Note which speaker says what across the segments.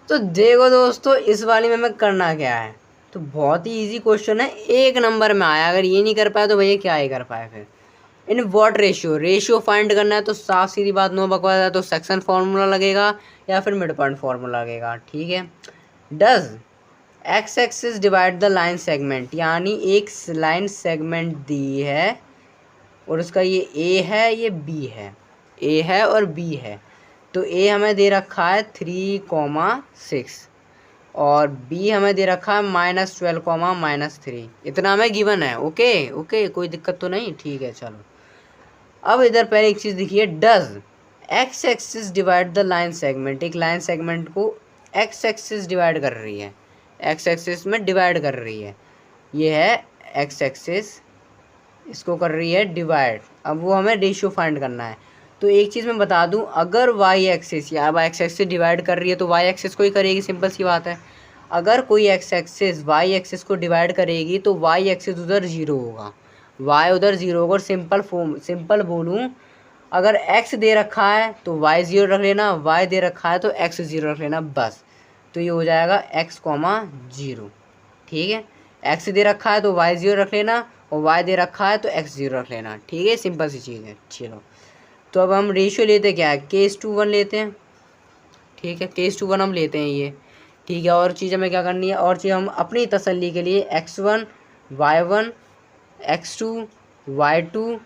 Speaker 1: तो देखो दोस्तों, इस वाली में हमें करना क्या है, तो बहुत ही इजी क्वेश्चन है, एक नंबर में आया। अगर ये नहीं कर पाया तो भैया क्या ही कर पाए फिर। In what ratio, ratio find करना है तो साफ सीधी बात, नो बकवास है, तो सेक्शन फार्मूला लगेगा या फिर मिड पॉइंट फार्मूला लगेगा। ठीक है। Does x axis divide the line segment, यानी एक लाइन सेगमेंट दी है और उसका ये ए है, ये बी है, ए है और बी है। तो ए हमें दे रखा है 3,6 और बी हमें दे रखा है -12, -3। इतना हमें गिवन है। ओके ओके, कोई दिक्कत तो नहीं। ठीक है चलो। अब इधर पहले एक चीज़ दिखिए, does x axis divide the line segment, एक लाइन सेगमेंट को एक्स एक्सिस डिवाइड कर रही है, एक्स एक्सिस में डिवाइड कर रही है। ये है एक्स एक्सिस, इसको कर रही है डिवाइड। अब वो हमें रेशियो फाइंड करना है। तो एक चीज़ मैं बता दूं, अगर वाई एक्सिस या वाई एक्सिस डिवाइड कर रही है तो वाई एक्सिस को ही करेगी, सिंपल सी बात है। अगर कोई एक्स एक्सिस वाई एक्सिस को डिवाइड करेगी तो वाई एक्सिस उधर जीरो होगा, वाई उधर जीरो होगा। और सिंपल बोलूँ, अगर एक्स दे रखा है तो वाई ज़ीरो रख लेना, वाई दे रखा है तो एक्स ज़ीरो रख लेना, बस। तो ये हो जाएगा एक्स कॉमा जीरो। ठीक है। एक्स दे रखा है तो वाई ज़ीरो रख लेना और वाई दे रखा है तो एक्स ज़ीरो रख लेना। ठीक है, सिंपल सी चीज़ है। चलो, तो अब हम रेशियो लेते क्या है, K/1 लेते हैं। ठीक है, K/1 हम लेते हैं ये। ठीक है, और चीज़ हमें क्या करनी है, और चीज़ हम अपनी तसल्ली के लिए x1 y1 x2 y2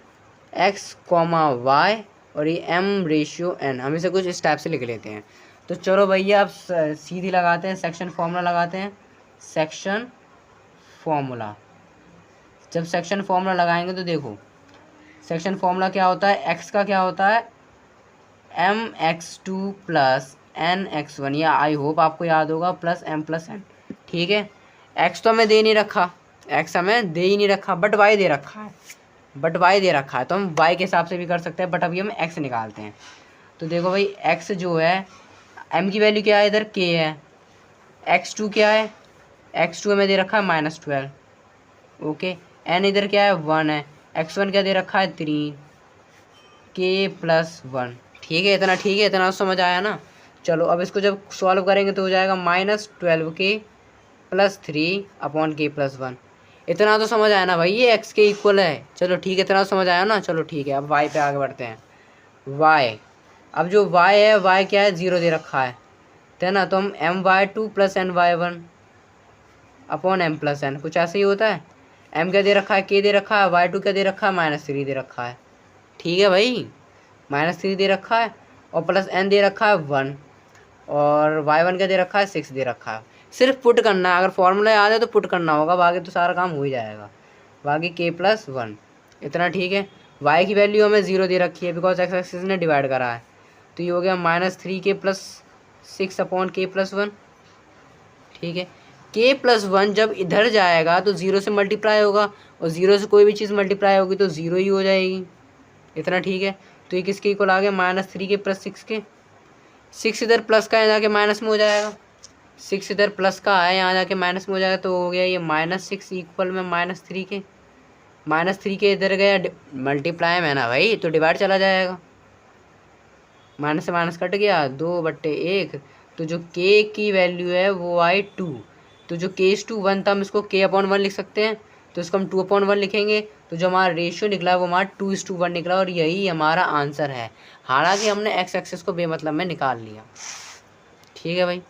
Speaker 1: x comma y और ये m/n, हम इसे कुछ इस टाइप से लिख लेते हैं। तो चलो भैया, अब सीधी लगाते हैं, सेक्शन फॉर्मूला लगाते हैं। सेक्शन फॉर्मूला, जब सेक्शन फॉर्मूला लगाएंगे तो देखो, सेक्शन फॉर्मूला क्या होता है, x का क्या होता है mx2 प्लस nx1, या आई होप आपको याद होगा, प्लस m+n। ठीक है। x तो हमें दे नहीं रखा, x हमें दे ही नहीं रखा, बट y दे रखा है, तो हम y के हिसाब से भी कर सकते हैं, बट अभी हम x निकालते हैं। तो देखो भाई, x जो है, m की वैल्यू क्या है, इधर k है, x2 क्या है, x2 हमें दे रखा है -12। ओके, n इधर क्या है, 1 है, x1 क्या दे रखा है 3, k+1। ठीक है, इतना ठीक है, इतना तो समझ आया ना। चलो, अब इसको जब सॉल्व करेंगे तो हो जाएगा -12k + 3/k+1। इतना तो समझ आया ना भाई, ये x के इक्वल है। चलो ठीक है, इतना तो समझ आया ना। चलो ठीक है, अब y पे आगे बढ़ते हैं। y, अब जो y है, y क्या है, 0 दे रखा है ना। तो हम my2 + ny1/m+n, कुछ ऐसे ही होता है। m क्या दे रखा है, k दे रखा है, y2 क्या दे रखा है, -3 दे रखा है। ठीक है भाई, -3 दे रखा है और प्लस n दे रखा है 1, और y1 क्या दे रखा है, 6 दे रखा है। सिर्फ पुट करना है, अगर फॉर्मूला याद है तो पुट करना होगा, बाकी तो सारा काम हो ही जाएगा। बाकी k+1, इतना ठीक है। y की वैल्यू हमें 0 दे रखी है, बिकॉज x एक्सिस ने डिवाइड करा है। तो ये हो गया -3k + 6/k+1। ठीक है, k+1 जब इधर जाएगा तो 0 से मल्टीप्लाई होगा, और 0 से कोई भी चीज़ मल्टीप्लाई होगी तो 0 ही हो जाएगी। इतना ठीक है। तो ये किसके इक्वल आ गया, -3k + 6 के। 6 इधर प्लस का है, जाके माइनस में हो जाएगा। 6 इधर प्लस का है, यहाँ जाके माइनस में हो जाएगा। तो हो गया ये -6 इक्वल में -3 के। -3 के इधर गया, मल्टीप्लाई में है ना भाई, तो डिवाइड चला जाएगा। माइनस से माइनस कट गया, 2/1। तो जो k की वैल्यू है वो आई 2। तो जो k/1 था, हम इसको k/1 लिख सकते हैं, तो इसको हम 2/1 लिखेंगे। तो जो हमारा रेशियो निकला वो हमारा 2:1 निकला, और यही हमारा आंसर है। हालांकि हमने x एक्सिस को बेमतलब में निकाल लिया। ठीक है भाई।